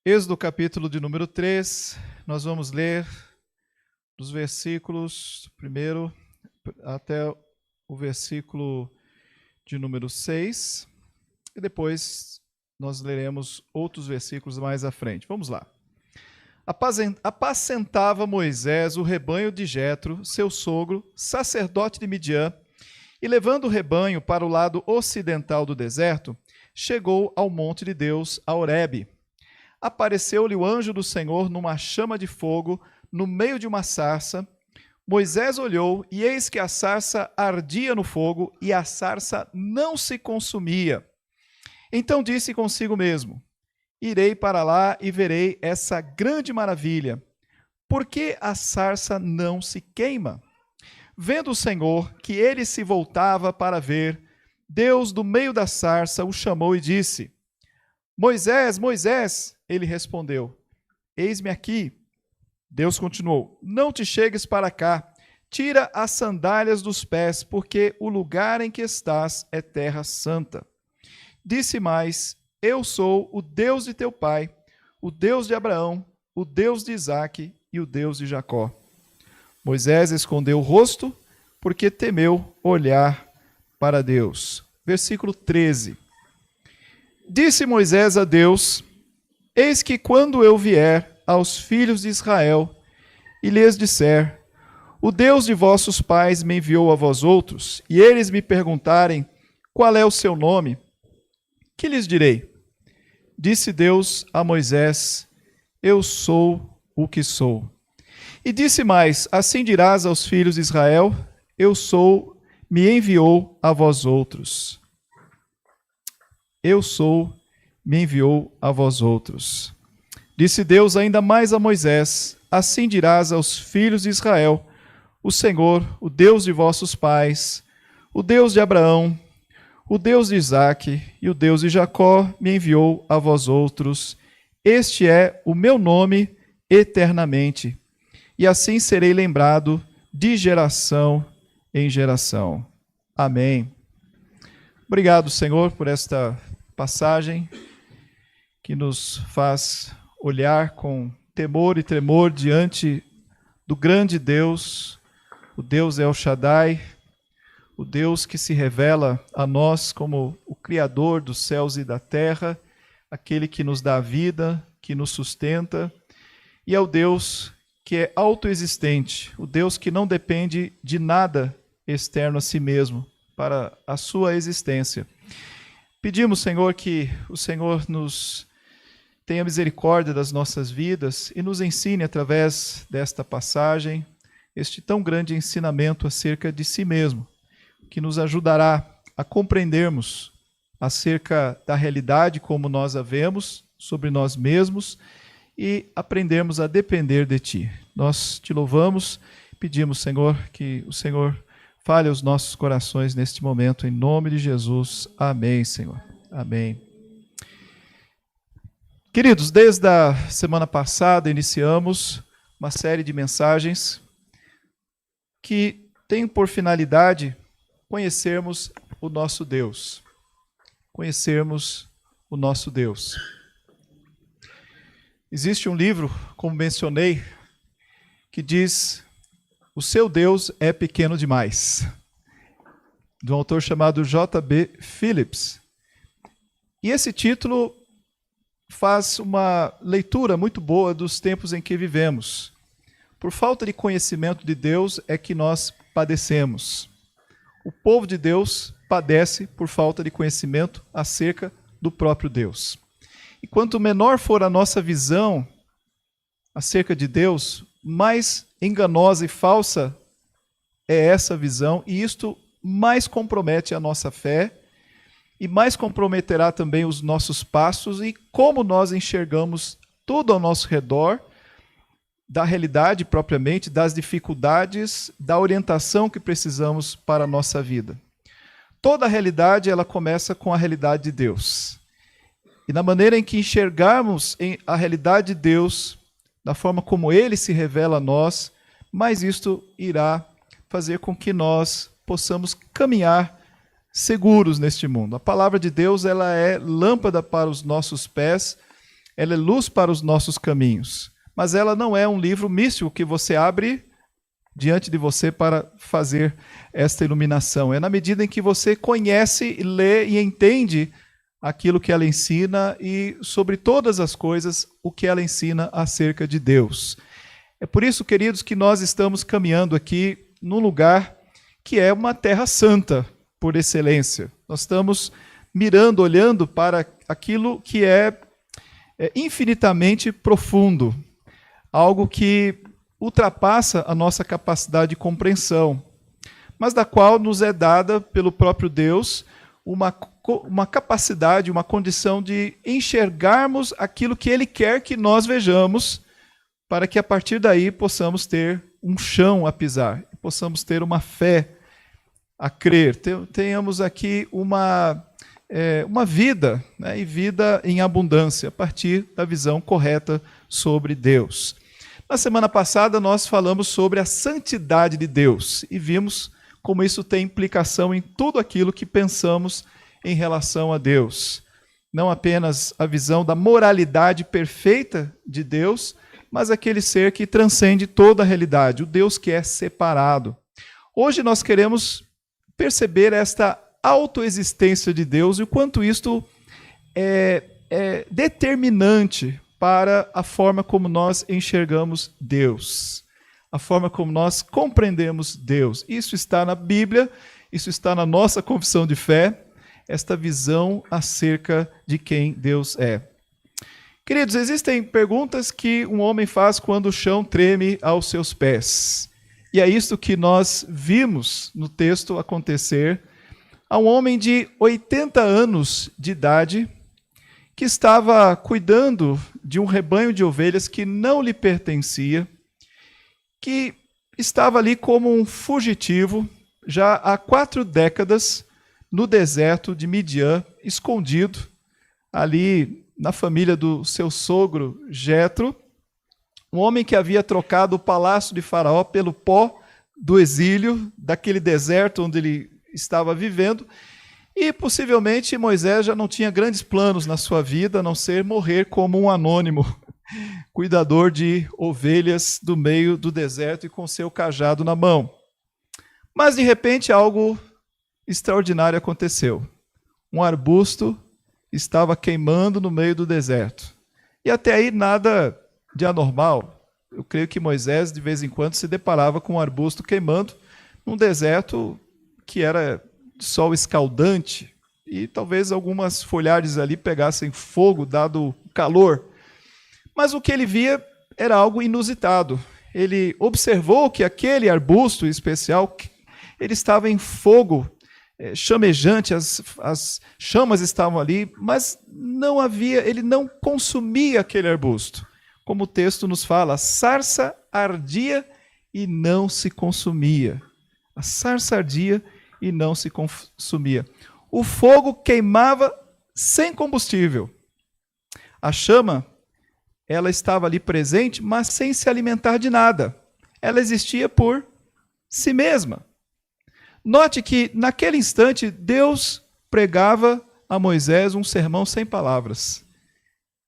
Êxodo capítulo de número 3, nós vamos ler dos versículos 1 até o versículo de número 6, e depois nós leremos outros versículos mais à frente. Vamos lá. Apacentava Moisés o rebanho de Jetro, seu sogro, sacerdote de Midian, e levando o rebanho para o lado ocidental do deserto, chegou ao monte de Deus, a Horebe. Apareceu-lhe o anjo do Senhor numa chama de fogo, no meio de uma sarça. Moisés olhou, e eis que a sarça ardia no fogo, e a sarça não se consumia. Então disse consigo mesmo: irei para lá e verei essa grande maravilha. Por que a sarça não se queima? Vendo o Senhor que ele se voltava para ver, Deus, do meio da sarça, o chamou e disse: Moisés, Moisés! Ele respondeu: eis-me aqui. Deus continuou: não te chegues para cá, tira as sandálias dos pés, porque o lugar em que estás é terra santa. Disse mais: eu sou o Deus de teu pai, o Deus de Abraão, o Deus de Isaque e o Deus de Jacó. Moisés escondeu o rosto, porque temeu olhar para Deus. Versículo 13. Disse Moisés a Deus: eis que quando eu vier aos filhos de Israel e lhes disser: o Deus de vossos pais me enviou a vós outros, e eles me perguntarem: qual é o seu nome? Que lhes direi? Disse Deus a Moisés: eu sou o que sou. E disse mais: assim dirás aos filhos de Israel: eu sou, me enviou a vós outros. Eu sou, me enviou a vós outros. Disse Deus ainda mais a Moisés: assim dirás aos filhos de Israel: o Senhor, o Deus de vossos pais, o Deus de Abraão, o Deus de Isaque e o Deus de Jacó me enviou a vós outros. Este é o meu nome eternamente, e assim serei lembrado de geração em geração. Amém. Obrigado, Senhor, por esta passagem que nos faz olhar com temor e tremor diante do grande Deus, o Deus El Shaddai, o Deus que se revela a nós como o Criador dos céus e da terra, aquele que nos dá vida, que nos sustenta, e é o Deus que é autoexistente, o Deus que não depende de nada externo a si mesmo para a sua existência. Pedimos, Senhor, que o Senhor nos tenha misericórdia das nossas vidas e nos ensine através desta passagem este tão grande ensinamento acerca de si mesmo, que nos ajudará a compreendermos acerca da realidade como nós a vemos, sobre nós mesmos, e aprendermos a depender de Ti. Nós Te louvamos, pedimos, Senhor, que o Senhor fale aos nossos corações neste momento, em nome de Jesus. Amém, Senhor. Amém. Queridos, desde a semana passada iniciamos uma série de mensagens que tem por finalidade conhecermos o nosso Deus. Conhecermos o nosso Deus. Existe um livro, como mencionei, que diz: o seu Deus é pequeno demais, de um autor chamado J.B. Phillips. E esse título faz uma leitura muito boa dos tempos em que vivemos. Por falta de conhecimento de Deus é que nós padecemos. O povo de Deus padece por falta de conhecimento acerca do próprio Deus. E quanto menor for a nossa visão acerca de Deus, mais enganosa e falsa é essa visão, e isto mais compromete a nossa fé e mais comprometerá também os nossos passos e como nós enxergamos tudo ao nosso redor, da realidade propriamente, das dificuldades, da orientação que precisamos para a nossa vida. Toda a realidade, ela começa com a realidade de Deus. E na maneira em que enxergarmos a realidade de Deus, da forma como Ele se revela a nós, mais isto irá fazer com que nós possamos caminhar seguros neste mundo. A palavra de Deus, ela é lâmpada para os nossos pés, ela é luz para os nossos caminhos. Mas ela não é um livro místico que você abre diante de você para fazer esta iluminação. É na medida em que você conhece, lê e entende aquilo que ela ensina e, sobre todas as coisas, o que ela ensina acerca de Deus. É por isso, queridos, que nós estamos caminhando aqui num lugar que é uma terra santa, por excelência. Nós estamos mirando, olhando para aquilo que é infinitamente profundo, algo que ultrapassa a nossa capacidade de compreensão, mas da qual nos é dada pelo próprio Deus uma capacidade, uma condição de enxergarmos aquilo que Ele quer que nós vejamos, para que a partir daí possamos ter um chão a pisar, possamos ter uma fé a crer, tenhamos aqui uma vida, né, e vida em abundância, a partir da visão correta sobre Deus. Na semana passada nós falamos sobre a santidade de Deus e vimos como isso tem implicação em tudo aquilo que pensamos em relação a Deus. Não apenas a visão da moralidade perfeita de Deus, mas aquele ser que transcende toda a realidade, o Deus que é separado. Hoje nós queremos perceber esta autoexistência de Deus e o quanto isto é determinante para a forma como nós enxergamos Deus, a forma como nós compreendemos Deus. Isso está na Bíblia, isso está na nossa confissão de fé, esta visão acerca de quem Deus é. Queridos, existem perguntas que um homem faz quando o chão treme aos seus pés. E é isto que nós vimos no texto acontecer a um homem de 80 anos de idade que estava cuidando de um rebanho de ovelhas que não lhe pertencia, que estava ali como um fugitivo já há 4 décadas no deserto de Midian, escondido ali na família do seu sogro Jetro, um homem que havia trocado o palácio de Faraó pelo pó do exílio, daquele deserto onde ele estava vivendo, e possivelmente Moisés já não tinha grandes planos na sua vida, a não ser morrer como um anônimo, cuidador de ovelhas do meio do deserto e com seu cajado na mão. Mas de repente algo extraordinário aconteceu. Um arbusto estava queimando no meio do deserto. E até aí nada de anormal. Eu creio que Moisés de vez em quando se deparava com um arbusto queimando num deserto que era sol escaldante e talvez algumas folhagens ali pegassem fogo dado o calor. Mas o que ele via era algo inusitado. Ele observou que aquele arbusto especial, ele estava em fogo chamejante, as chamas estavam ali, mas não havia, ele não consumia aquele arbusto. Como o texto nos fala, a sarça ardia e não se consumia. A sarça ardia e não se consumia. O fogo queimava sem combustível. A chama, ela estava ali presente, mas sem se alimentar de nada. Ela existia por si mesma. Note que, naquele instante, Deus pregava a Moisés um sermão sem palavras,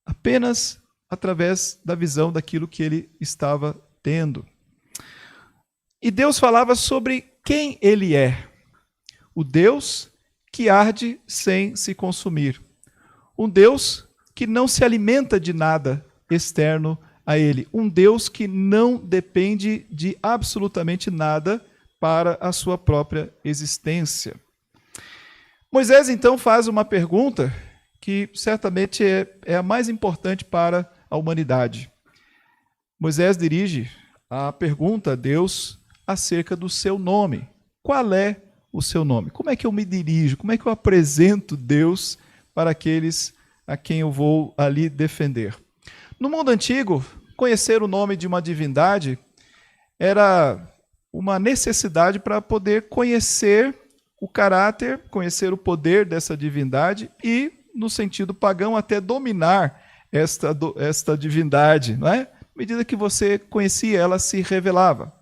apenas através da visão daquilo que ele estava tendo. E Deus falava sobre quem ele é. O Deus que arde sem se consumir. Um Deus que não se alimenta de nada externo a ele. Um Deus que não depende de absolutamente nada para a sua própria existência. Moisés, então, faz uma pergunta que certamente é a mais importante para a humanidade. Moisés dirige a pergunta a Deus acerca do seu nome. Qual é o seu nome? Como é que eu me dirijo? Como é que eu apresento Deus para aqueles a quem eu vou ali defender? No mundo antigo, conhecer o nome de uma divindade era uma necessidade para poder conhecer o caráter, conhecer o poder dessa divindade e, no sentido pagão, até dominar esta divindade, não é? À medida que você conhecia, ela se revelava.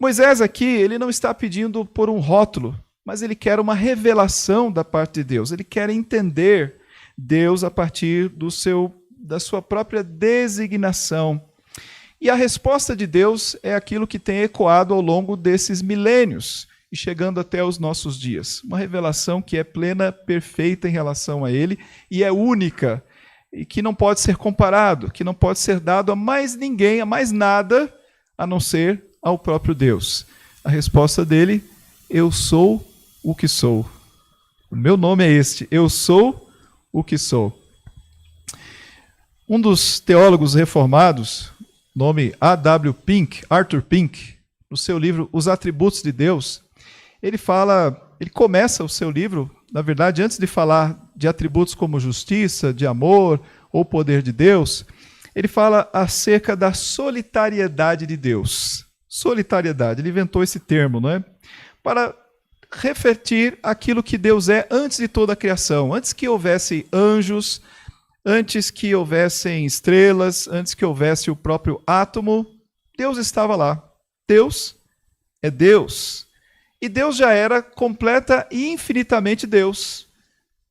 Moisés aqui, ele não está pedindo por um rótulo, mas ele quer uma revelação da parte de Deus. Ele quer entender Deus a partir do seu da sua própria designação. E a resposta de Deus é aquilo que tem ecoado ao longo desses milênios e chegando até os nossos dias. Uma revelação que é plena, perfeita em relação a Ele e é única e que não pode ser comparado, que não pode ser dado a mais ninguém, a mais nada, a não ser ao próprio Deus. A resposta dele: eu sou o que sou. O meu nome é este, eu sou o que sou. Um dos teólogos reformados, nome A.W. Pink, Arthur Pink, no seu livro Os Atributos de Deus, ele começa o seu livro, na verdade, antes de falar de atributos como justiça, de amor ou poder de Deus, ele fala acerca da solitariedade de Deus. Solitariedade, ele inventou esse termo, não é? Para refletir aquilo que Deus é antes de toda a criação, antes que houvesse anjos, antes que houvessem estrelas, antes que houvesse o próprio átomo, Deus estava lá. Deus é Deus. E Deus já era completa e infinitamente Deus,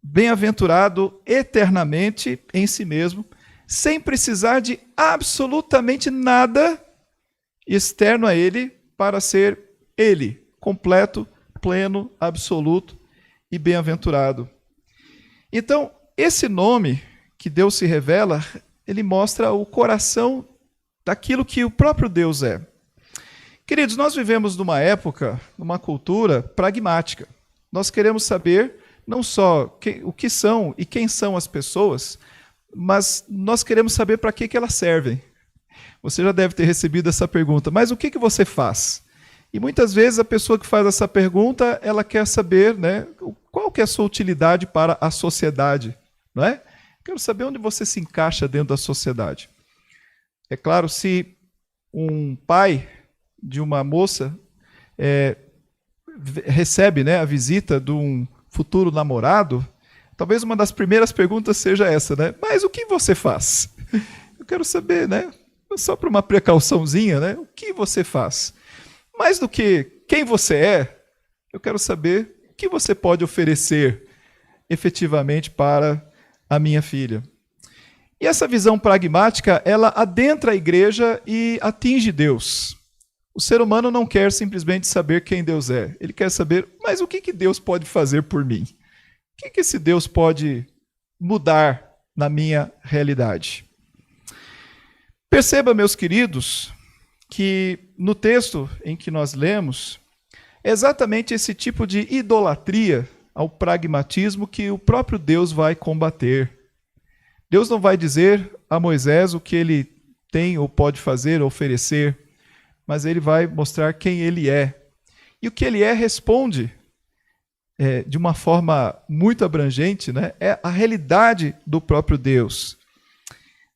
bem-aventurado eternamente em si mesmo, sem precisar de absolutamente nada externo a Ele para ser Ele, completo, pleno, absoluto e bem-aventurado. Então, esse nome que Deus se revela, ele mostra o coração daquilo que o próprio Deus é. Queridos, nós vivemos numa época, numa cultura pragmática. Nós queremos saber não só o que são e quem são as pessoas, mas nós queremos saber para que elas servem. Você já deve ter recebido essa pergunta, mas o que você faz? E muitas vezes a pessoa que faz essa pergunta, ela quer saber, né, qual que é a sua utilidade para a sociedade, não é? Quero saber onde você se encaixa dentro da sociedade. É claro, se um pai de uma moça recebe, né, a visita de um futuro namorado, talvez uma das primeiras perguntas seja essa, né? Mas o que você faz? Eu quero saber, né? Só para uma precauçãozinha, né? O que você faz? Mais do que quem você é, eu quero saber o que você pode oferecer efetivamente para a minha filha. E essa visão pragmática, ela adentra a igreja e atinge Deus. O ser humano não quer simplesmente saber quem Deus é. Ele quer saber, mas o que Deus pode fazer por mim? O que esse Deus pode mudar na minha realidade? Perceba, meus queridos, que no texto em que nós lemos, é exatamente esse tipo de idolatria ao pragmatismo que o próprio Deus vai combater. Deus não vai dizer a Moisés o que ele tem ou pode fazer, oferecer, mas ele vai mostrar quem ele é. E o que ele é responde de uma forma muito abrangente, né? É a realidade do próprio Deus.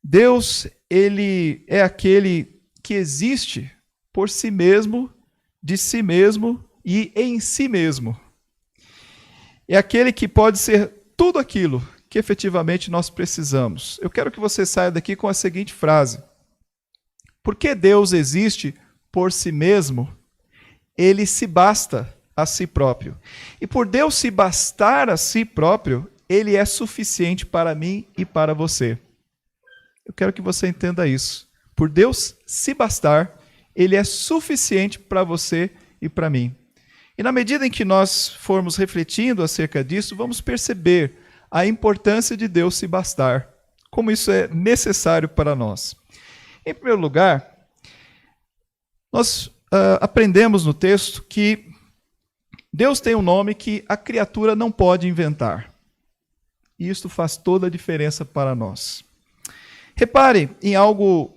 Deus, ele é aquele que existe por si mesmo, de si mesmo e em si mesmo. É aquele que pode ser tudo aquilo que efetivamente nós precisamos. Eu quero que você saia daqui com a seguinte frase: porque Deus existe por si mesmo, ele se basta a si próprio. E por Deus se bastar a si próprio, ele é suficiente para mim e para você. Eu quero que você entenda isso. Por Deus se bastar, ele é suficiente para você e para mim. E na medida em que nós formos refletindo acerca disso, vamos perceber a importância de Deus se bastar, como isso é necessário para nós. Em primeiro lugar, nós aprendemos no texto que Deus tem um nome que a criatura não pode inventar. E isso faz toda a diferença para nós. Repare em algo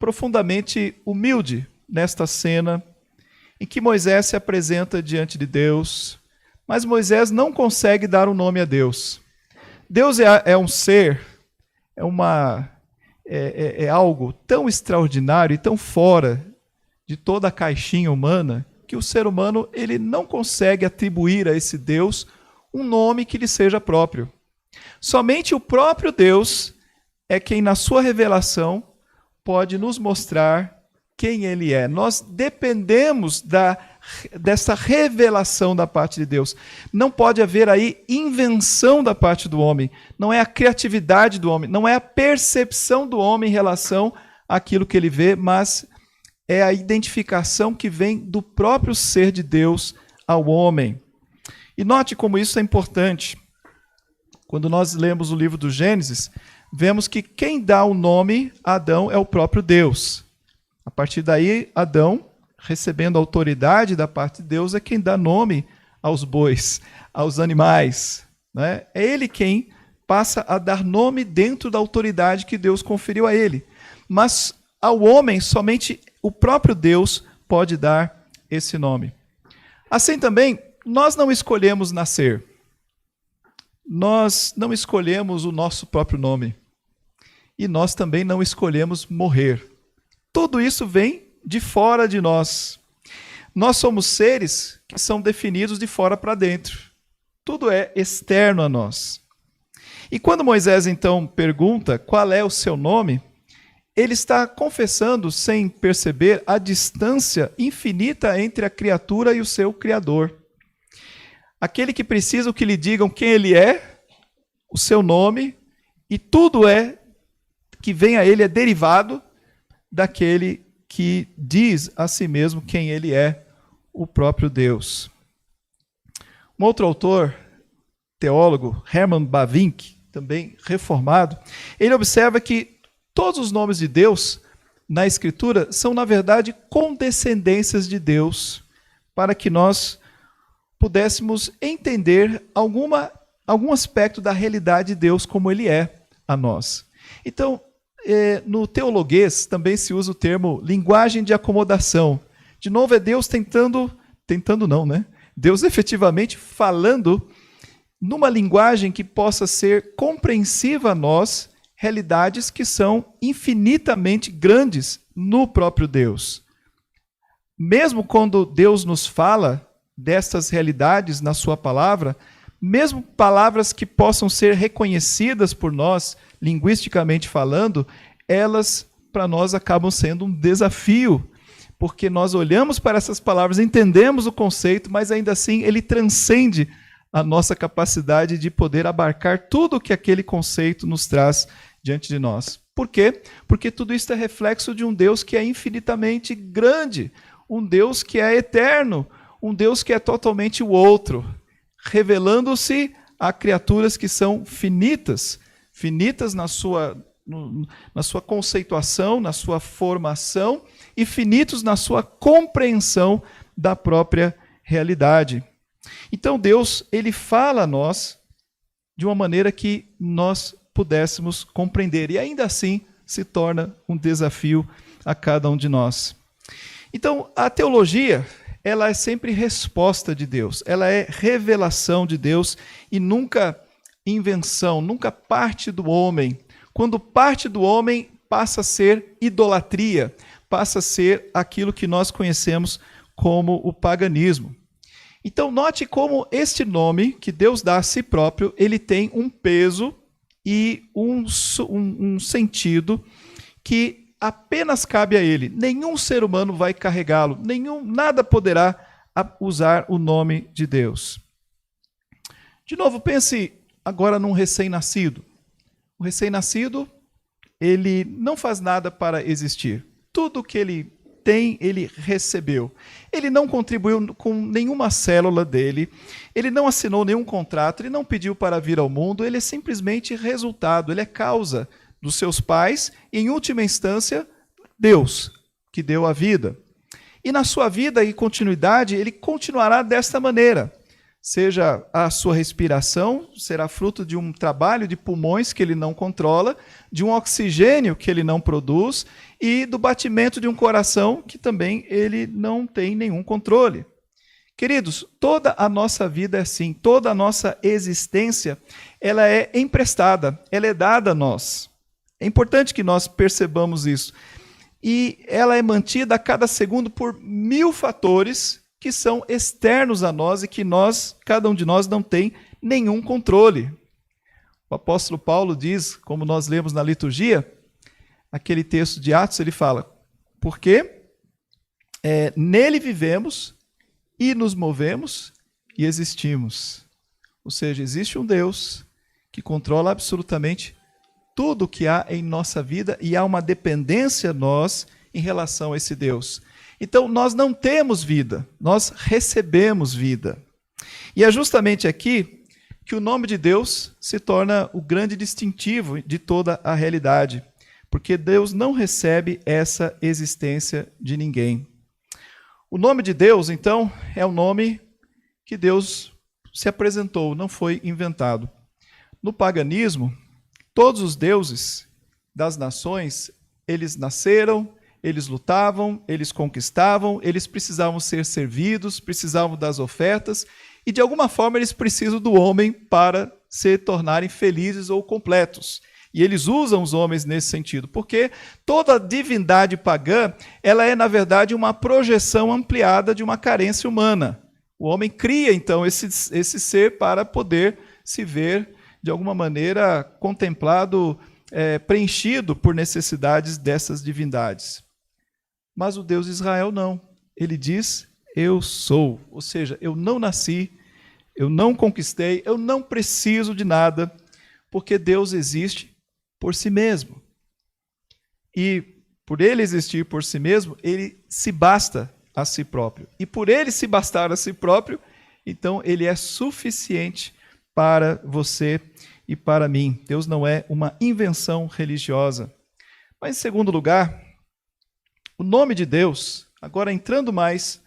profundamente humilde nesta cena, em que Moisés se apresenta diante de Deus, mas Moisés não consegue dar um nome a Deus. Deus é um ser, é algo tão extraordinário e tão fora de toda a caixinha humana, que o ser humano ele não consegue atribuir a esse Deus um nome que lhe seja próprio. Somente o próprio Deus é quem, na sua revelação, pode nos mostrar quem ele é. Nós dependemos da dessa revelação da parte de Deus. Não pode haver aí invenção da parte do homem, não é a criatividade do homem, não é a percepção do homem em relação àquilo que ele vê, mas é a identificação que vem do próprio ser de Deus ao homem. E note como isso é importante. Quando nós lemos o livro do Gênesis, vemos que quem dá o nome a Adão é o próprio Deus. A partir daí, Adão, recebendo autoridade da parte de Deus, é quem dá nome aos bois, aos animais, né? É ele quem passa a dar nome dentro da autoridade que Deus conferiu a ele. Mas ao homem, somente o próprio Deus pode dar esse nome. Assim também, nós não escolhemos nascer. Nós não escolhemos o nosso próprio nome. E nós também não escolhemos morrer. Tudo isso vem de fora de nós. Nós somos seres que são definidos de fora para dentro. Tudo é externo a nós. E quando Moisés então pergunta qual é o seu nome, ele está confessando, sem perceber, a distância infinita entre a criatura e o seu Criador. Aquele que precisa que lhe digam quem ele é, o seu nome, e tudo que vem a ele é derivado daquele que diz a si mesmo quem ele é, o próprio Deus. Um outro autor, teólogo, Herman Bavinck, também reformado, ele observa que todos os nomes de Deus na Escritura são, na verdade, condescendências de Deus, para que nós pudéssemos entender algum aspecto da realidade de Deus como ele é a nós. Então, no teologuês também se usa o termo linguagem de acomodação. De novo, é Deus tentando não, né? Deus efetivamente falando numa linguagem que possa ser compreensiva a nós, realidades que são infinitamente grandes no próprio Deus. Mesmo quando Deus nos fala destas realidades na sua palavra, mesmo palavras que possam ser reconhecidas por nós, linguisticamente falando, elas para nós acabam sendo um desafio, porque nós olhamos para essas palavras, entendemos o conceito, mas ainda assim ele transcende a nossa capacidade de poder abarcar tudo o que aquele conceito nos traz diante de nós. Por quê? Porque tudo isso é reflexo de um Deus que é infinitamente grande, um Deus que é eterno, um Deus que é totalmente o outro, revelando-se a criaturas que são finitas na sua conceituação, na sua formação, e finitos na sua compreensão da própria realidade. Então Deus, ele fala a nós de uma maneira que nós pudéssemos compreender, e ainda assim se torna um desafio a cada um de nós. Então, a teologia, ela é sempre resposta de Deus, ela é revelação de Deus e nunca invenção, nunca parte do homem. Quando parte do homem, passa a ser idolatria, passa a ser aquilo que nós conhecemos como o paganismo. Então, note como este nome que Deus dá a si próprio, ele tem um peso e um sentido que apenas cabe a ele. Nenhum ser humano vai carregá-lo, nada poderá usar o nome de Deus. De novo, pense agora num recém-nascido. O recém-nascido, ele não faz nada para existir. Tudo que ele tem, ele recebeu. Ele não contribuiu com nenhuma célula dele, ele não assinou nenhum contrato, ele não pediu para vir ao mundo, ele é simplesmente resultado, ele é causa dos seus pais e, em última instância, Deus, que deu a vida. E na sua vida e continuidade, ele continuará desta maneira. Seja a sua respiração, será fruto de um trabalho de pulmões que ele não controla, de um oxigênio que ele não produz e do batimento de um coração que também ele não tem nenhum controle. Queridos, toda a nossa vida é assim, toda a nossa existência, ela é emprestada, ela é dada a nós. É importante que nós percebamos isso. E ela é mantida a cada segundo por 1000 fatores que são externos a nós e que cada um de nós não tem nenhum controle. O apóstolo Paulo diz, como nós lemos na liturgia, aquele texto de Atos, ele fala, porque nele vivemos e nos movemos e existimos. Ou seja, existe um Deus que controla absolutamente tudo o que há em nossa vida e há uma dependência nós em relação a esse Deus. Então, nós não temos vida, nós recebemos vida. E é justamente aqui que o nome de Deus se torna o grande distintivo de toda a realidade, porque Deus não recebe essa existência de ninguém. O nome de Deus, então, é o nome que Deus se apresentou, não foi inventado. No paganismo, todos os deuses das nações, eles nasceram, eles lutavam, eles conquistavam, eles precisavam ser servidos, precisavam das ofertas, e de alguma forma eles precisam do homem para se tornarem felizes ou completos. E eles usam os homens nesse sentido, porque toda divindade pagã, ela é, na verdade, uma projeção ampliada de uma carência humana. O homem cria, então, esse ser para poder se ver, de alguma maneira, contemplado, preenchido por necessidades dessas divindades. Mas o Deus de Israel não. Ele diz, eu sou. Ou seja, eu não nasci, eu não conquistei, eu não preciso de nada, porque Deus existe por si mesmo. E por ele existir por si mesmo, ele se basta a si próprio. E por ele se bastar a si próprio, então ele é suficiente para você e para mim. Deus não é uma invenção religiosa. Mas, em segundo lugar, o nome de Deus, agora entrando mais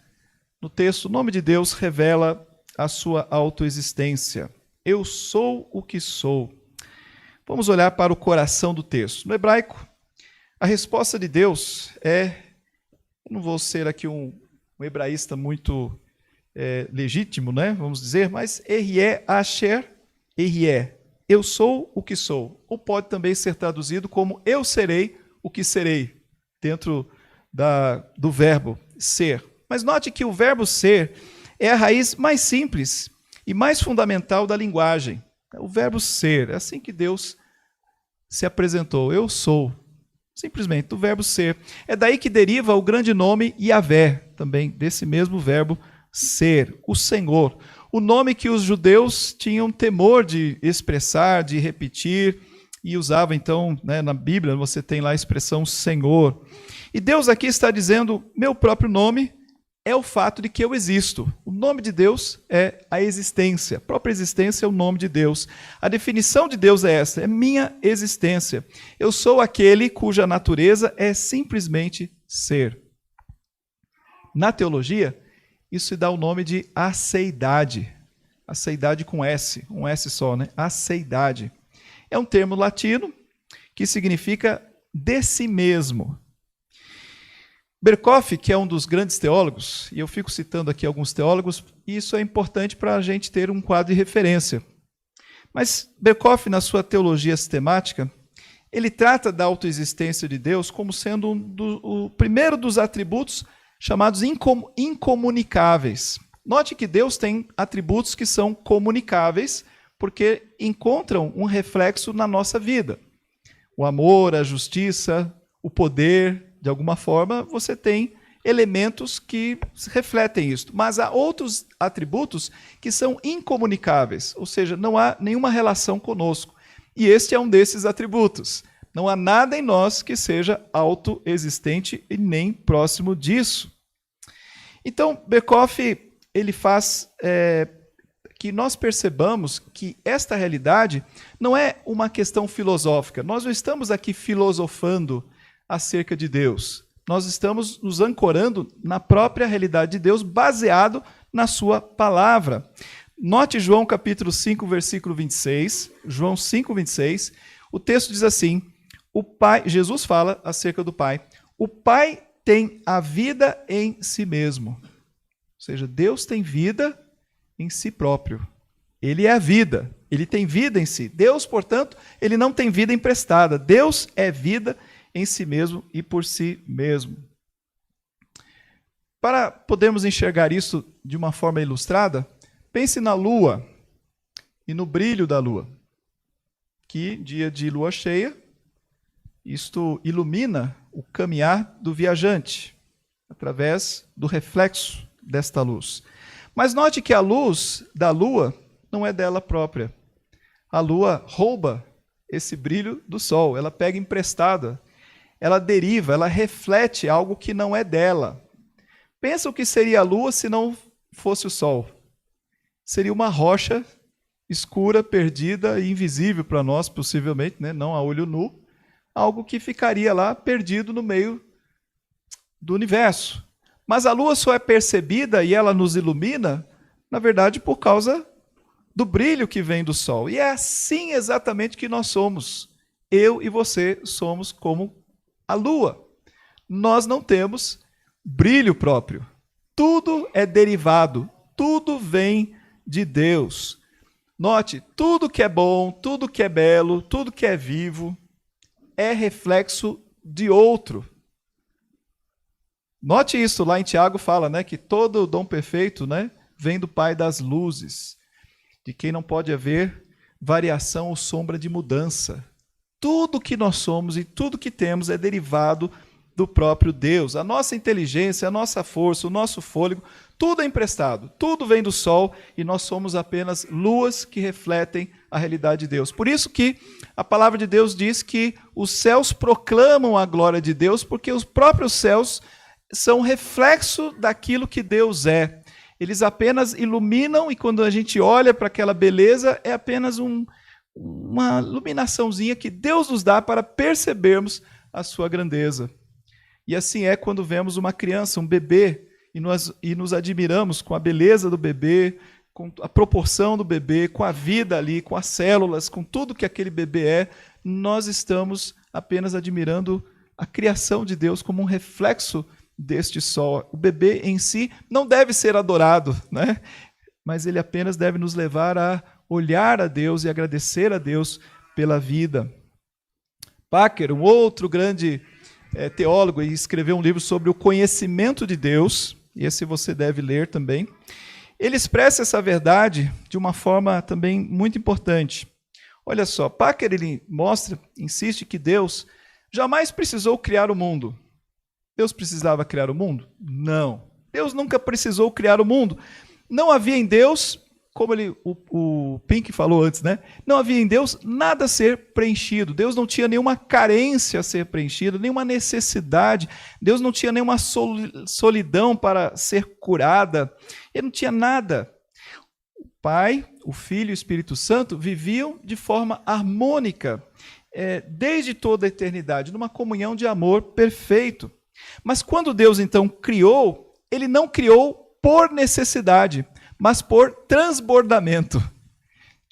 no texto, o nome de Deus revela a sua autoexistência. Eu sou o que sou. Vamos olhar para o coração do texto. No hebraico, a resposta de Deus é, eu não vou ser aqui um hebraísta muito legítimo, né? Vamos dizer, mas Erie Asher Erie. Eu sou o que sou. Ou pode também ser traduzido como eu serei o que serei, dentro do verbo ser. Mas note que o verbo ser é a raiz mais simples e mais fundamental da linguagem. O verbo ser, é assim que Deus se apresentou. Eu sou. Simplesmente, o verbo ser. É daí que deriva o grande nome Yahvé, também desse mesmo verbo ser, o Senhor. O nome que os judeus tinham temor de expressar, de repetir, e usava então, né, na Bíblia, você tem lá a expressão Senhor. E Deus aqui está dizendo, meu próprio nome é o fato de que eu existo. O nome de Deus é a existência. A própria existência é o nome de Deus. A definição de Deus é essa, é minha existência. Eu sou aquele cuja natureza é simplesmente ser. Na teologia, isso se dá o nome de aceidade. Aceidade com S, um S só, né? Aceidade. É um termo latino que significa de si mesmo. Berkhoff, que é um dos grandes teólogos, e eu fico citando aqui alguns teólogos, e isso é importante para a gente ter um quadro de referência. Mas Berkhoff, na sua teologia sistemática, ele trata da autoexistência de Deus como sendo o primeiro dos atributos chamados incomunicáveis. Note que Deus tem atributos que são comunicáveis, porque encontram um reflexo na nossa vida. O amor, a justiça, o poder, de alguma forma, você tem elementos que refletem isso. Mas há outros atributos que são incomunicáveis, ou seja, não há nenhuma relação conosco. E este é um desses atributos. Não há nada em nós que seja autoexistente e nem próximo disso. Então, Berkhoff, ele faz que nós percebamos que esta realidade não é uma questão filosófica. Nós não estamos aqui filosofando acerca de Deus. Nós estamos nos ancorando na própria realidade de Deus, baseado na sua palavra. Note João capítulo 5, versículo 26. João 5, 26. O texto diz assim, o Pai, Jesus fala acerca do Pai. O Pai tem a vida em si mesmo. Ou seja, Deus tem vida em si próprio. Ele é a vida. Ele tem vida em si. Deus, portanto, ele não tem vida emprestada. Deus é vida em si mesmo e por si mesmo. Para podermos enxergar isso de uma forma ilustrada, pense na lua e no brilho da lua. Que dia de lua cheia, isto ilumina o caminhar do viajante, através do reflexo desta luz. Mas note que a luz da lua não é dela própria. A lua rouba esse brilho do sol, ela pega emprestada, ela deriva, ela reflete algo que não é dela. Pensa o que seria a lua se não fosse o sol. Seria uma rocha escura, perdida e invisível para nós, possivelmente, né? Não a olho nu, algo que ficaria lá perdido no meio do universo. Mas a lua só é percebida e ela nos ilumina, na verdade, por causa do brilho que vem do sol. E é assim exatamente que nós somos. Eu e você somos como a lua. Nós não temos brilho próprio. Tudo é derivado, tudo vem de Deus. Note, tudo que é bom, tudo que é belo, tudo que é vivo, é reflexo de outro. Note isso, lá em Tiago fala, né, que todo dom perfeito, né, vem do Pai das luzes, de quem não pode haver variação ou sombra de mudança. Tudo que nós somos e tudo que temos é derivado do próprio Deus. A nossa inteligência, a nossa força, o nosso fôlego, tudo é emprestado, tudo vem do sol e nós somos apenas luas que refletem a realidade de Deus. Por isso que a palavra de Deus diz que os céus proclamam a glória de Deus, porque os próprios céus são reflexo daquilo que Deus é. Eles apenas iluminam e quando a gente olha para aquela beleza, é apenas uma iluminaçãozinha que Deus nos dá para percebermos a sua grandeza. E assim é quando vemos uma criança, um bebê, e nos admiramos com a beleza do bebê, com a proporção do bebê, com a vida ali, com as células, com tudo que aquele bebê é, nós estamos apenas admirando a criação de Deus como um reflexo deste sol. O bebê em si não deve ser adorado, né? Mas ele apenas deve nos levar a olhar a Deus e agradecer a Deus pela vida. Packer, um outro grande teólogo, escreveu um livro sobre o conhecimento de Deus, e esse você deve ler também. Ele expressa essa verdade de uma forma também muito importante. Olha só, Packer ele insiste que Deus jamais precisou criar o mundo. Deus precisava criar o mundo? Não. Deus nunca precisou criar o mundo. Não havia em Deus, como o Pink falou antes, né? Não havia em Deus nada a ser preenchido. Deus não tinha nenhuma carência a ser preenchida, nenhuma necessidade. Deus não tinha nenhuma solidão para ser curada. Ele não tinha nada. O Pai, o Filho e o Espírito Santo viviam de forma harmônica, desde toda a eternidade, numa comunhão de amor perfeito. Mas quando Deus então criou, ele não criou por necessidade, mas por transbordamento.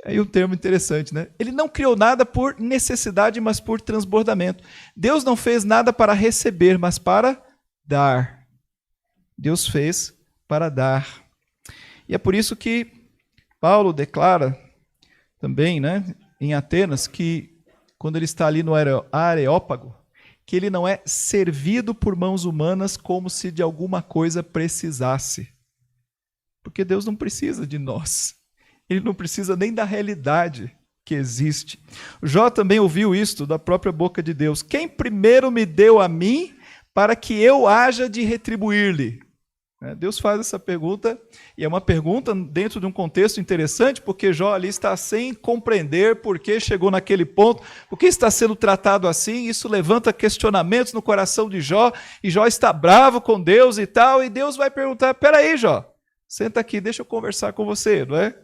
Aí um termo interessante, né? Ele não criou nada por necessidade, mas por transbordamento. Deus não fez nada para receber, mas para dar. Deus fez para dar. E é por isso que Paulo declara também, né, em Atenas, que quando ele está ali no Areópago, que ele não é servido por mãos humanas como se de alguma coisa precisasse. Porque Deus não precisa de nós. Ele não precisa nem da realidade que existe. Jó também ouviu isto da própria boca de Deus. Quem primeiro me deu a mim para que eu haja de retribuir-lhe? Deus faz essa pergunta, e é uma pergunta dentro de um contexto interessante, porque Jó ali está sem compreender por que chegou naquele ponto, por que está sendo tratado assim. Isso levanta questionamentos no coração de Jó, e Jó está bravo com Deus e tal, e Deus vai perguntar, peraí, Jó, senta aqui, deixa eu conversar com você, não é?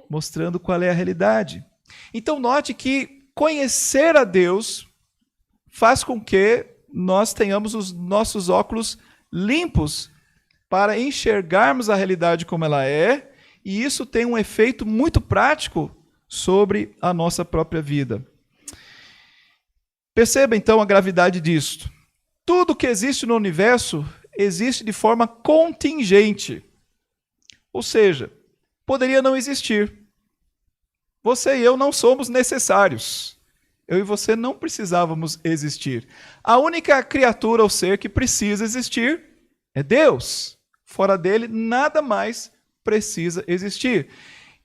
Mostrando qual é a realidade. Então note que conhecer a Deus faz com que nós tenhamos os nossos óculos limpos para enxergarmos a realidade como ela é, e isso tem um efeito muito prático sobre a nossa própria vida. Perceba então a gravidade disto. Tudo que existe no universo existe de forma contingente. Ou seja, poderia não existir. Você e eu não somos necessários. Eu e você não precisávamos existir. A única criatura ou ser que precisa existir é Deus. Fora dele, nada mais precisa existir.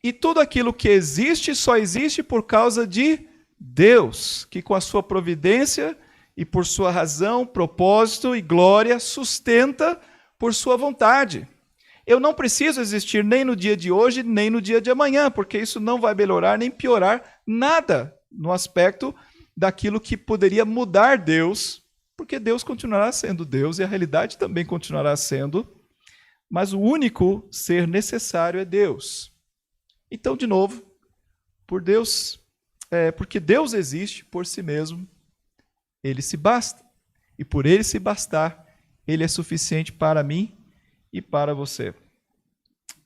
E tudo aquilo que existe só existe por causa de Deus, que com a sua providência e por sua razão, propósito e glória, sustenta por sua vontade. eu não preciso existir nem no dia de hoje, nem no dia de amanhã, porque isso não vai melhorar nem piorar nada no aspecto daquilo que poderia mudar Deus, porque Deus continuará sendo Deus e a realidade também continuará sendo, mas o único ser necessário é Deus. Então, de novo, porque Deus existe por si mesmo, ele se basta. E por ele se bastar, ele é suficiente para mim e para você.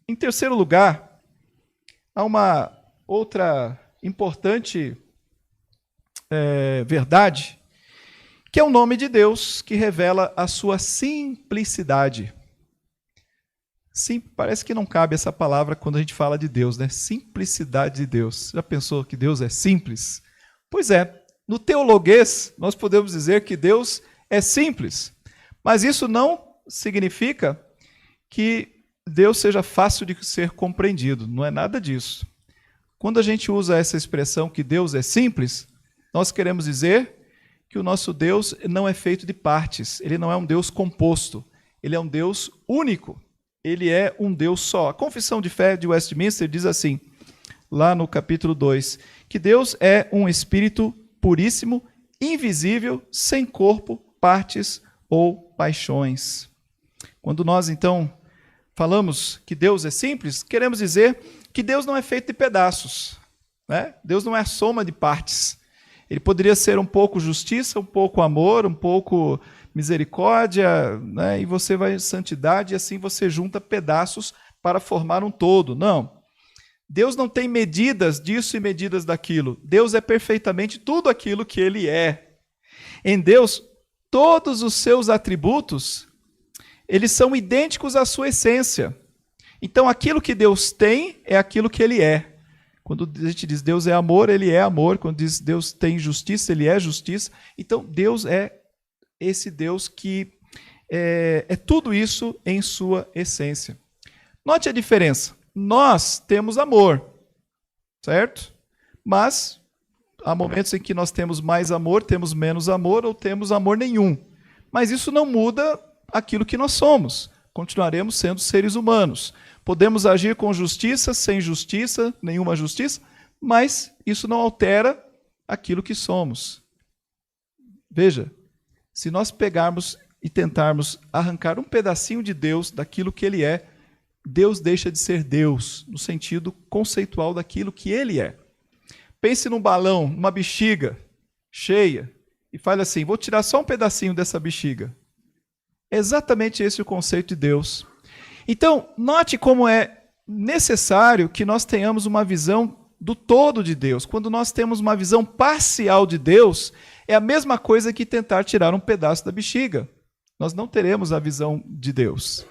Em terceiro lugar, há uma outra importante verdade, que é o nome de Deus, que revela a sua simplicidade. Sim, parece que não cabe essa palavra quando a gente fala de Deus, né? Simplicidade de Deus. Já pensou que Deus é simples? Pois é, no teologuês nós podemos dizer que Deus é simples, mas isso não significa que Deus seja fácil de ser compreendido, não é nada disso. Quando a gente usa essa expressão que Deus é simples, nós queremos dizer que o nosso Deus não é feito de partes, ele não é um Deus composto, ele é um Deus único. Ele é um Deus só. A Confissão de Fé de Westminster diz assim, lá no capítulo 2, que Deus é um espírito puríssimo, invisível, sem corpo, partes ou paixões. Quando nós, então, falamos que Deus é simples, queremos dizer que Deus não é feito de pedaços, né? Deus não é a soma de partes. Ele poderia ser um pouco justiça, um pouco amor, um pouco misericórdia, né? E você vai santidade, e assim você junta pedaços para formar um todo. Não. Deus não tem medidas disso e medidas daquilo. Deus é perfeitamente tudo aquilo que ele é. Em Deus, todos os seus atributos, eles são idênticos à sua essência. Então, aquilo que Deus tem é aquilo que ele é. Quando a gente diz Deus é amor, ele é amor. Quando diz Deus tem justiça, ele é justiça. Então, Deus é esse Deus que é tudo isso em sua essência. Note a diferença. Nós temos amor, certo? Mas há momentos em que nós temos mais amor, temos menos amor ou temos amor nenhum. Mas isso não muda aquilo que nós somos. Continuaremos sendo seres humanos. Podemos agir com justiça, sem justiça, nenhuma justiça, mas isso não altera aquilo que somos. Veja, se nós pegarmos e tentarmos arrancar um pedacinho de Deus daquilo que ele é, Deus deixa de ser Deus, no sentido conceitual daquilo que ele é. Pense num balão, numa bexiga cheia, e fale assim, vou tirar só um pedacinho dessa bexiga. É exatamente esse o conceito de Deus. Então, note como é necessário que nós tenhamos uma visão do todo de Deus. Quando nós temos uma visão parcial de Deus, é a mesma coisa que tentar tirar um pedaço da bexiga. Nós não teremos a visão de Deus.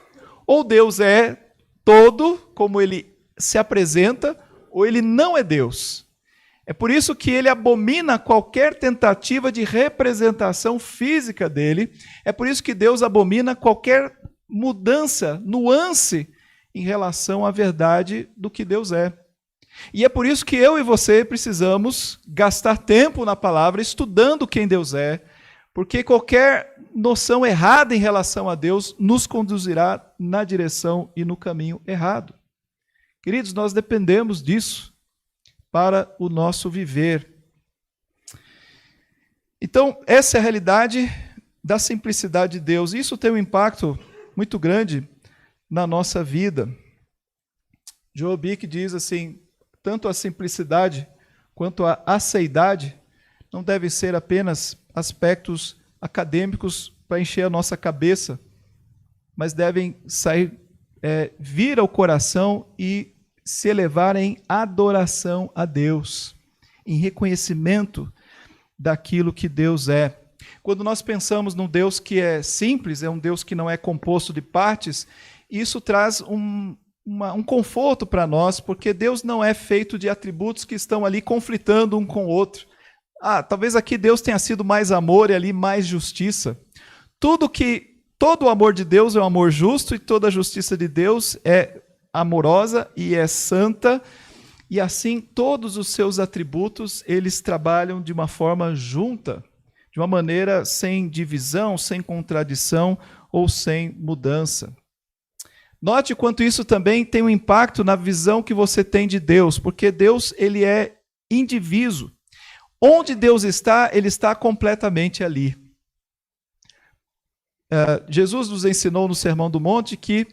Ou Deus é todo, como ele se apresenta, ou ele não é Deus. É por isso que ele abomina qualquer tentativa de representação física dele. É por isso que Deus abomina qualquer mudança, nuance em relação à verdade do que Deus é. E é por isso que eu e você precisamos gastar tempo na palavra, estudando quem Deus é, porque qualquer noção errada em relação a Deus nos conduzirá na direção e no caminho errado. Queridos, nós dependemos disso para o nosso viver. Então, essa é a realidade da simplicidade de Deus. Isso tem um impacto muito grande na nossa vida. Joel Bick diz assim, tanto a simplicidade quanto a aceidade não devem ser apenas aspectos acadêmicos para encher a nossa cabeça, mas devem vir ao coração e se elevar em adoração a Deus, em reconhecimento daquilo que Deus é. Quando nós pensamos num Deus que é simples, é um Deus que não é composto de partes, isso traz um conforto para nós, porque Deus não é feito de atributos que estão ali conflitando um com o outro. Talvez aqui Deus tenha sido mais amor e ali mais justiça. Todo o amor de Deus é um amor justo e toda a justiça de Deus é amorosa e é santa, e assim todos os seus atributos, eles trabalham de uma forma junta, de uma maneira sem divisão, sem contradição ou sem mudança. Note quanto isso também tem um impacto na visão que você tem de Deus, porque Deus, ele é indiviso. Onde Deus está, ele está completamente ali. Jesus nos ensinou no Sermão do Monte que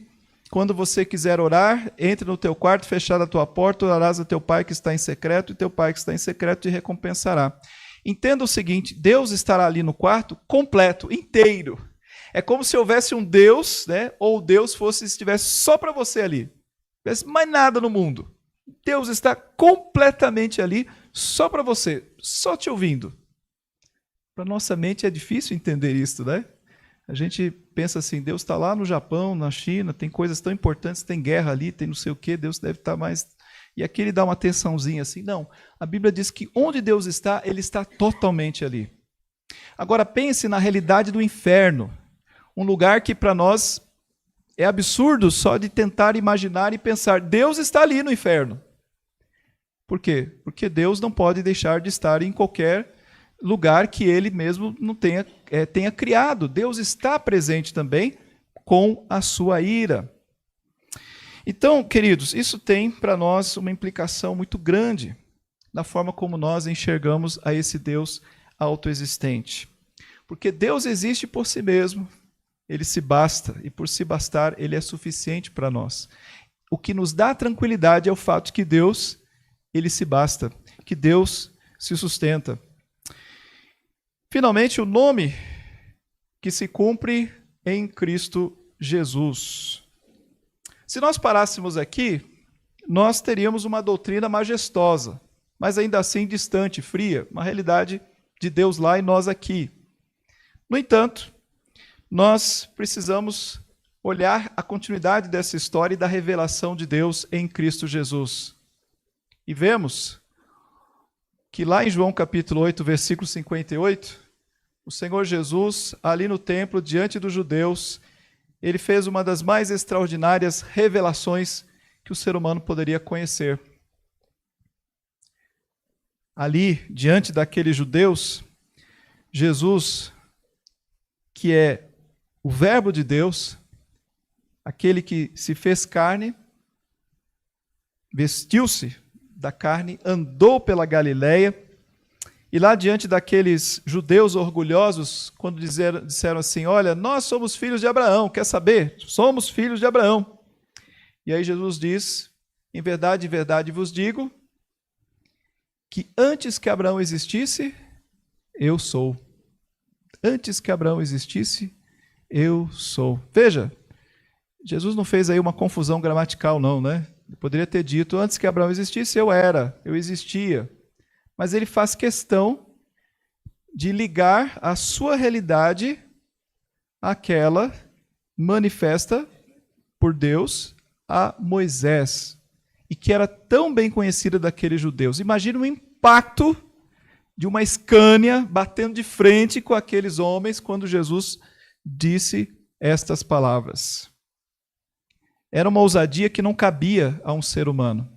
quando você quiser orar, entre no teu quarto, fechada a tua porta, orarás a teu Pai que está em secreto, e teu Pai que está em secreto te recompensará. Entenda o seguinte, Deus estará ali no quarto completo, inteiro. É como se houvesse um Deus, né? Ou Deus estivesse só para você ali. Não tivesse mais nada no mundo. Deus está completamente ali, só para você, só te ouvindo. Para nossa mente é difícil entender isso, né? A gente pensa assim, Deus está lá no Japão, na China, tem coisas tão importantes, tem guerra ali, tem não sei o quê, Deus deve estar mais... E aqui ele dá uma atençãozinha assim. Não, a Bíblia diz que onde Deus está, ele está totalmente ali. Agora pense na realidade do inferno, um lugar que para nós é absurdo só de tentar imaginar e pensar, Deus está ali no inferno. Por quê? Porque Deus não pode deixar de estar em qualquer lugar que ele mesmo não tenha criado. Deus está presente também com a sua ira. Então, queridos, isso tem para nós uma implicação muito grande na forma como nós enxergamos a esse Deus autoexistente. Porque Deus existe por si mesmo, ele se basta, e por se bastar, ele é suficiente para nós. O que nos dá tranquilidade é o fato de que Deus, ele se basta, que Deus se sustenta. Finalmente, o nome que se cumpre em Cristo Jesus. Se nós parássemos aqui, nós teríamos uma doutrina majestosa, mas ainda assim distante, fria, uma realidade de Deus lá e nós aqui. No entanto, nós precisamos olhar a continuidade dessa história e da revelação de Deus em Cristo Jesus. E vemos que lá em João capítulo 8, versículo 58, o Senhor Jesus, ali no templo, diante dos judeus, ele fez uma das mais extraordinárias revelações que o ser humano poderia conhecer. Ali, diante daqueles judeus, Jesus, que é o Verbo de Deus, aquele que se fez carne, vestiu-se da carne, andou pela Galileia, e lá diante daqueles judeus orgulhosos, quando disseram assim, olha, nós somos filhos de Abraão, quer saber? Somos filhos de Abraão. E aí Jesus diz, em verdade vos digo, que antes que Abraão existisse, eu sou. Antes que Abraão existisse, eu sou. Veja, Jesus não fez aí uma confusão gramatical não, né? Ele poderia ter dito, antes que Abraão existisse, eu existia. Mas ele faz questão de ligar a sua realidade àquela manifesta por Deus a Moisés, e que era tão bem conhecida daqueles judeus. Imagina o impacto de uma Scania batendo de frente com aqueles homens quando Jesus disse estas palavras. Era uma ousadia que não cabia a um ser humano.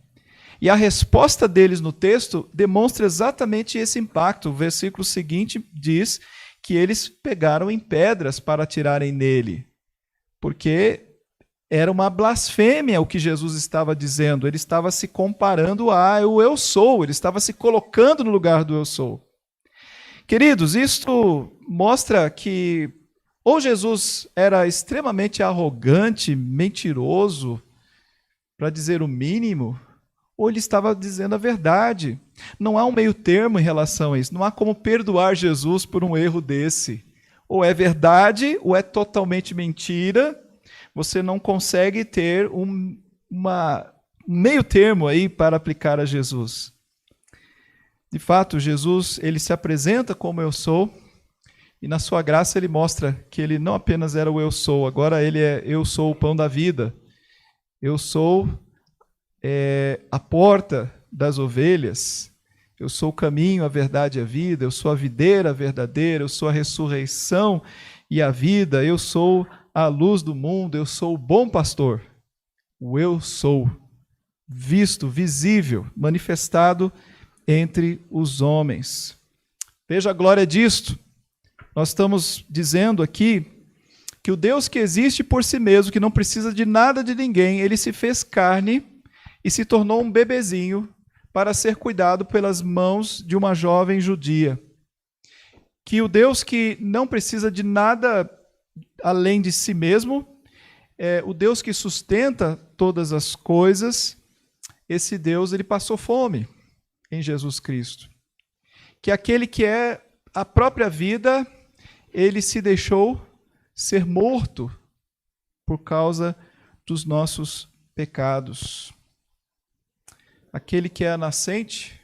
E a resposta deles no texto demonstra exatamente esse impacto. O versículo seguinte diz que eles pegaram em pedras para atirarem nele, porque era uma blasfêmia o que Jesus estava dizendo. Ele estava se comparando ao eu sou, ele estava se colocando no lugar do eu sou. Queridos, isto mostra que ou Jesus era extremamente arrogante, mentiroso, para dizer o mínimo, ou ele estava dizendo a verdade. Não há um meio termo em relação a isso. Não há como perdoar Jesus por um erro desse. Ou é verdade, ou é totalmente mentira. Você não consegue ter um meio termo aí para aplicar a Jesus. De fato, Jesus, ele se apresenta como eu sou, e na sua graça ele mostra que ele não apenas era o eu sou, agora ele é eu sou o pão da vida. Eu sou a porta das ovelhas, eu sou o caminho, a verdade e a vida, eu sou a videira verdadeira, eu sou a ressurreição e a vida, eu sou a luz do mundo, eu sou o bom pastor. O eu sou, visto, visível, manifestado entre os homens. Veja a glória disto. Nós estamos dizendo aqui que o Deus que existe por si mesmo, que não precisa de nada de ninguém, ele se fez carne e se tornou um bebezinho para ser cuidado pelas mãos de uma jovem judia. Que o Deus que não precisa de nada além de si mesmo, o Deus que sustenta todas as coisas, esse Deus ele passou fome em Jesus Cristo. Que aquele que é a própria vida, ele se deixou ser morto por causa dos nossos pecados. Aquele que é a nascente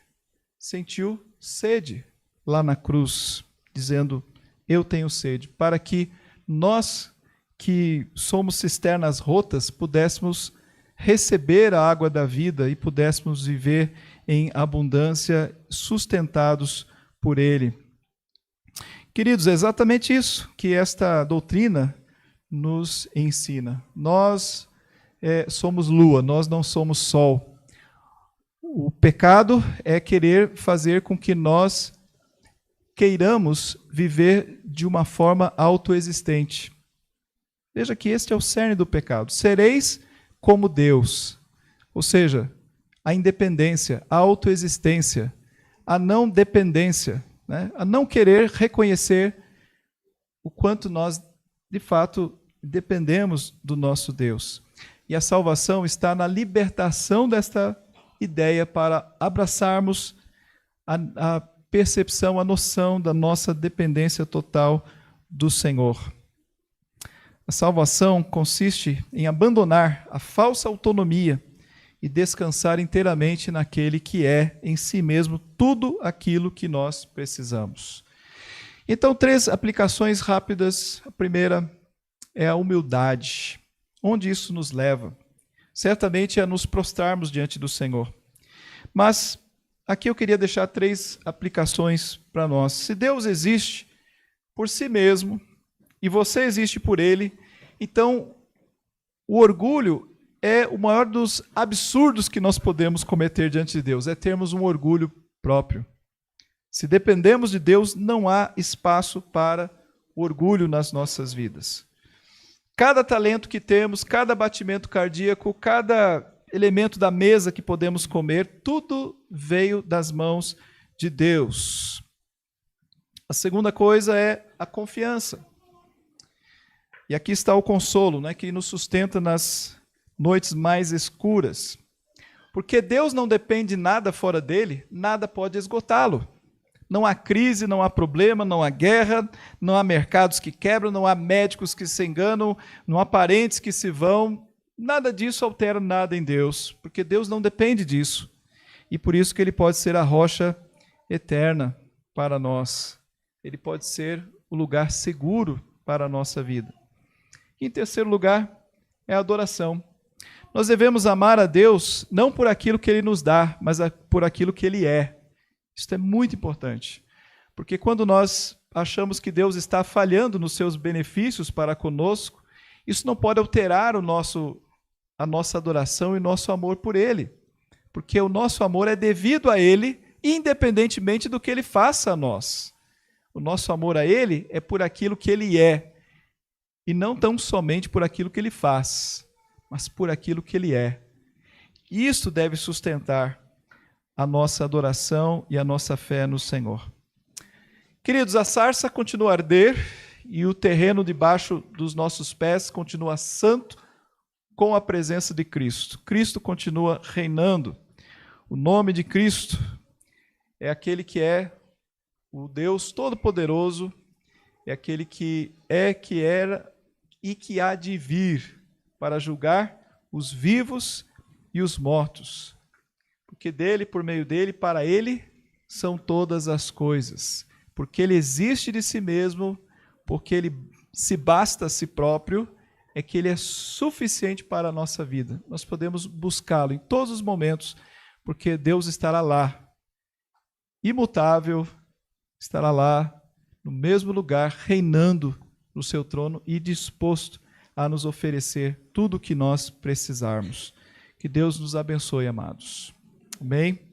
sentiu sede lá na cruz, dizendo, eu tenho sede, para que nós que somos cisternas rotas pudéssemos receber a água da vida e pudéssemos viver em abundância, sustentados por Ele. Queridos, é exatamente isso que esta doutrina nos ensina. Nós somos lua, nós não somos sol. O pecado é querer fazer com que nós queiramos viver de uma forma autoexistente. Veja que este é o cerne do pecado. Sereis como Deus. Ou seja, a independência, a autoexistência, a não dependência, né? A não querer reconhecer o quanto nós, de fato, dependemos do nosso Deus. E a salvação está na libertação desta ideia para abraçarmos a percepção, a noção da nossa dependência total do Senhor. A salvação consiste em abandonar a falsa autonomia e descansar inteiramente naquele que é, em si mesmo, tudo aquilo que nós precisamos. Então, 3 aplicações rápidas. A primeira é a humildade. Onde isso nos leva? Certamente é nos prostrarmos diante do Senhor. Mas aqui eu queria deixar 3 aplicações para nós. Se Deus existe por si mesmo e você existe por Ele, então o orgulho é o maior dos absurdos que nós podemos cometer diante de Deus, é termos um orgulho próprio. Se dependemos de Deus, não há espaço para o orgulho nas nossas vidas. Cada talento que temos, cada batimento cardíaco, cada elemento da mesa que podemos comer, tudo veio das mãos de Deus. A segunda coisa é a confiança. E aqui está o consolo, né, que nos sustenta nas noites mais escuras. Porque Deus não depende de nada fora dele, nada pode esgotá-lo. Não há crise, não há problema, não há guerra, não há mercados que quebram, não há médicos que se enganam, não há parentes que se vão. Nada disso altera nada em Deus, porque Deus não depende disso. E por isso que Ele pode ser a rocha eterna para nós. Ele pode ser o lugar seguro para a nossa vida. E em terceiro lugar, é a adoração. Nós devemos amar a Deus não por aquilo que Ele nos dá, mas por aquilo que Ele é. Isso é muito importante, porque quando nós achamos que Deus está falhando nos seus benefícios para conosco, isso não pode alterar a nossa adoração e nosso amor por Ele, porque o nosso amor é devido a Ele, independentemente do que Ele faça a nós. O nosso amor a Ele é por aquilo que Ele é, e não tão somente por aquilo que Ele faz, mas por aquilo que Ele é. Isso deve sustentar a nossa adoração e a nossa fé no Senhor. Queridos, a sarça continua a arder e o terreno debaixo dos nossos pés continua santo com a presença de Cristo. Cristo continua reinando. O nome de Cristo é aquele que é o Deus Todo-Poderoso, é aquele que é, que era e que há de vir para julgar os vivos e os mortos. Porque dele, por meio dele, para ele, são todas as coisas. Porque ele existe de si mesmo, porque ele se basta a si próprio, é que ele é suficiente para a nossa vida. Nós podemos buscá-lo em todos os momentos, porque Deus estará lá, imutável, estará lá, no mesmo lugar, reinando no seu trono e disposto a nos oferecer tudo o que nós precisarmos. Que Deus nos abençoe, amados. Amém?